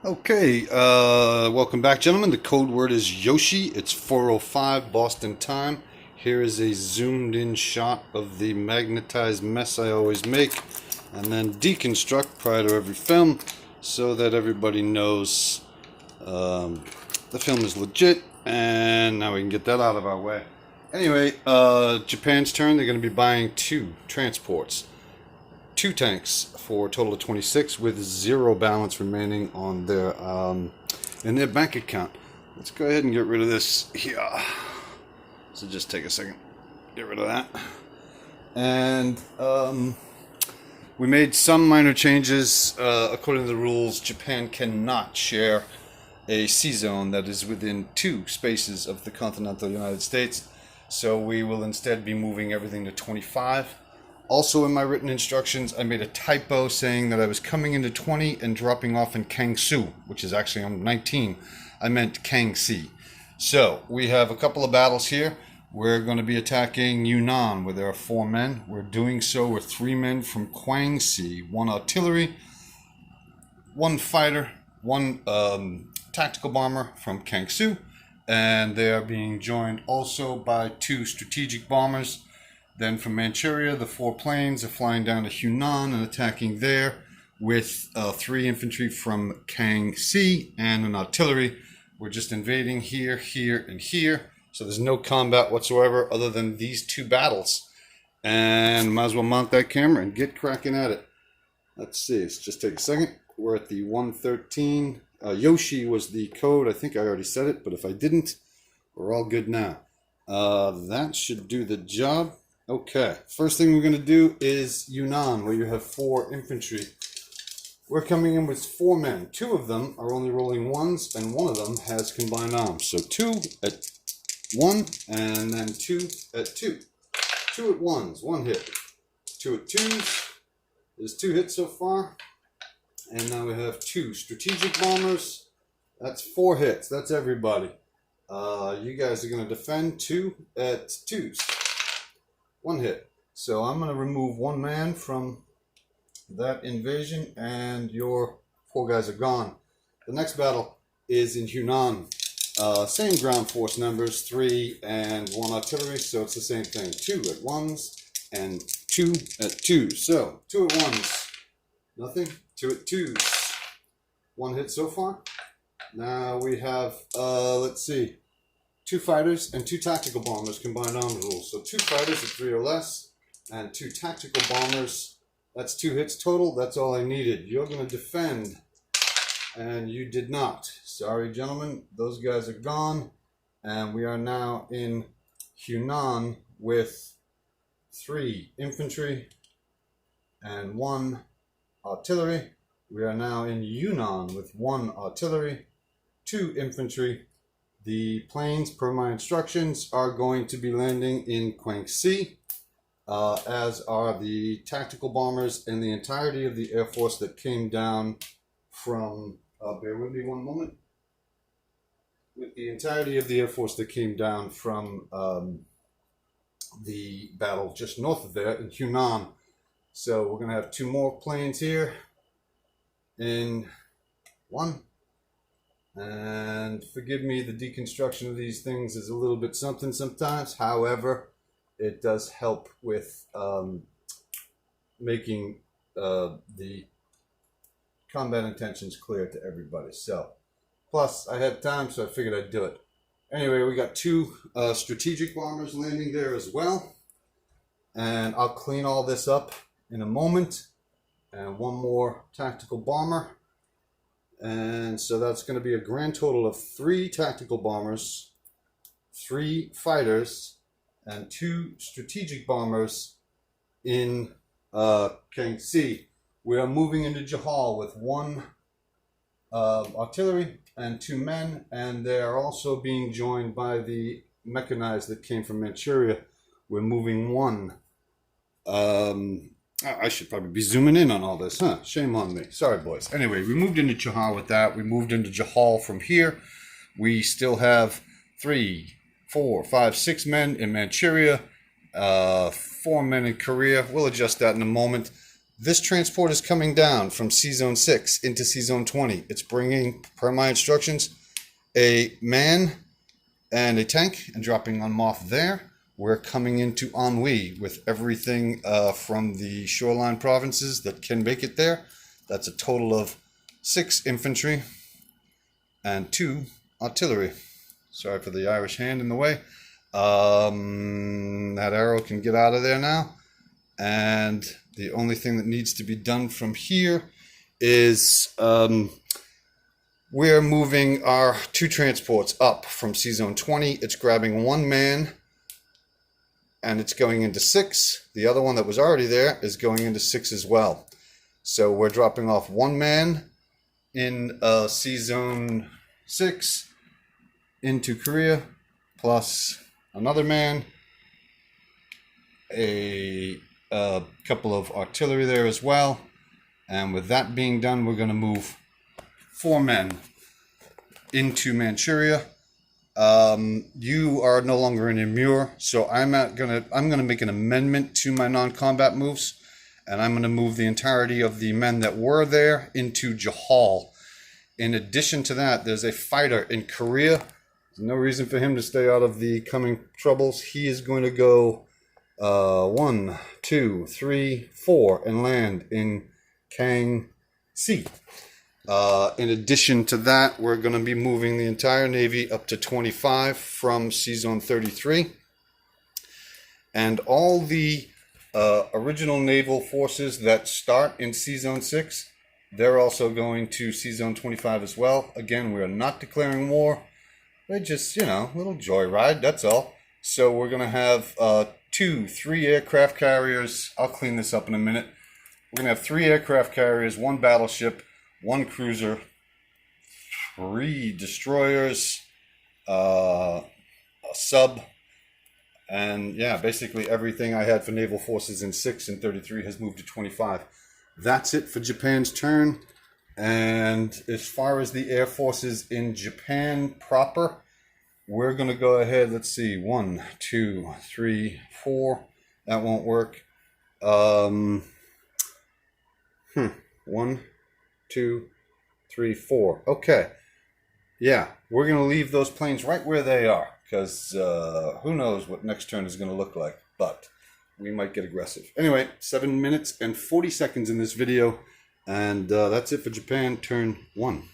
Okay, welcome back, gentlemen. The code word is Yoshi. It's 4:05 Boston time. Here is a zoomed in shot of the magnetized mess I always make and then deconstruct prior to every film so that everybody knows the film is legit, and now we can get that out of our way. Anyway, Japan's turn. They're going to be buying two transports. Two tanks for a total of 26 with zero balance remaining on their in their bank account. Let's go ahead and get rid of this here. So just take a second, get rid of that. And we made some minor changes. According to the rules, Japan cannot share a sea zone that is within two spaces of the continental United States. So we will instead be moving everything to 25. Also in my written instructions, I made a typo saying that I was coming into 20 and dropping off in Kangsu, which is actually on 19. I meant Kangxi. So we have a couple of battles here. We're going to be attacking Yunnan, where there are 4 men. We're doing so with 3 men from Kwangsi, 1 artillery, 1 fighter, 1 tactical bomber from Kangsu, and they are being joined also by 2 strategic bombers. Then from Manchuria, the 4 planes are flying down to Hunan and attacking there with 3 infantry from Kangxi and an artillery. We're just invading here, here, and here. So there's no combat whatsoever other than these 2 battles. And might as well mount that camera and get cracking at it. Let's see, let's just take a second. We're at the 113. Yoshi was the code. I think I already said it, but if I didn't, we're all good now. That should do the job. Okay, first thing we're going to do is Yunnan, where you have 4 infantry. We're coming in with 4 men. 2 of them are only rolling 1s, and 1 of them has combined arms. So 2 at 1, and then 2 at 2. 2 at 1s, 1 hit. 2 at 2s, there's 2 hits so far. And now we have 2 strategic bombers. That's 4 hits, that's everybody. You guys are going to defend 2 at 2s. 1 hit. So I'm going to remove 1 man from that invasion, and your 4 guys are gone. The next battle is in Hunan. Same ground force numbers, 3 and 1 artillery, so it's the same thing. 2 at 1s and 2 at 2s. So 2 at 1s, nothing. 2 at 2s, 1 hit so far. Now we have, let's see, 2 fighters and 2 tactical bombers, combined arms rules. So 2 fighters at 3 or less, and 2 tactical bombers. That's 2 hits total. That's all I needed. You're going to defend, and you did not. Sorry, gentlemen. Those guys are gone, and we are now in Hunan with 3 infantry and 1 artillery. We are now in Yunnan with 1 artillery, 2 infantry. The planes, per my instructions, are going to be landing in Kwangsi, as are the tactical bombers and the entirety of the Air Force that came down from, bear with me one moment, with the entirety of the Air Force that came down from the battle just north of there in Hunan. So we're going to have 2 more planes here in 1. And forgive me, the deconstruction of these things is a little bit something sometimes. However, it does help with making the combat intentions clear to everybody. So, plus I had time, so I figured I'd do it. Anyway, we got 2 strategic bombers landing there as well. And I'll clean all this up in a moment. And 1 more tactical bomber. And so that's going to be a grand total of 3 tactical bombers, 3 fighters, and 2 strategic bombers in Kangxi. We are moving into Jahal with 1 artillery and 2 men, and they are also being joined by the mechanized that came from Manchuria. We're moving 1. I should probably be zooming in on all this, huh? Shame on me. Sorry, boys. Anyway, we moved into Jahal with that. We moved into Jahal from here. We still have 3, 4, 5, 6 men in Manchuria, 4 men in Korea. We'll adjust that in a moment. This transport is coming down from C-Zone 6 into C-Zone 20. It's bringing, per my instructions, a man and a tank and dropping on Moth there. We're coming into Ennui with everything from the shoreline provinces that can make it there. That's a total of 6 infantry and 2 artillery. Sorry for the Irish hand in the way. That arrow can get out of there now. And the only thing that needs to be done from here is we're moving our 2 transports up from C-Zone 20. It's grabbing 1 man and it's going into 6. The other one that was already there is going into 6 as well. So we're dropping off 1 man in C-Zone 6 into Korea, plus another man, a couple of artillery there as well. And with that being done, we're going to move 4 men into Manchuria. You are no longer in Amur, so I'm gonna make an amendment to my non-combat moves, and I'm gonna move the entirety of the men that were there into Jahal. In addition to that, there's a fighter in Korea. There's no reason for him to stay out of the coming troubles. He is going to go 1, 2, 3, 4 and land in Kangsi. In addition to that, we're going to be moving the entire Navy up to 25 from C-Zone 33. And all the original naval forces that start in C-Zone 6, they're also going to C-Zone 25 as well. Again, we're not declaring war. We're just, a little joyride, that's all. So we're going to have 2, 3 aircraft carriers. I'll clean this up in a minute. We're going to have 3 aircraft carriers, 1 battleship, 1 cruiser, 3 destroyers, a sub, and yeah, basically everything I had for naval forces in 6 and 33 has moved to 25. That's it for Japan's turn. And as far as the air forces in Japan proper, we're going to go ahead. Let's see, 1, 2, 3, 4. That won't work. 1, 2, 3, 4. Okay. Yeah, we're going to leave those planes right where they are, because who knows what next turn is going to look like, but we might get aggressive. Anyway, 7 minutes and 40 seconds in this video, and that's it for Japan turn 1.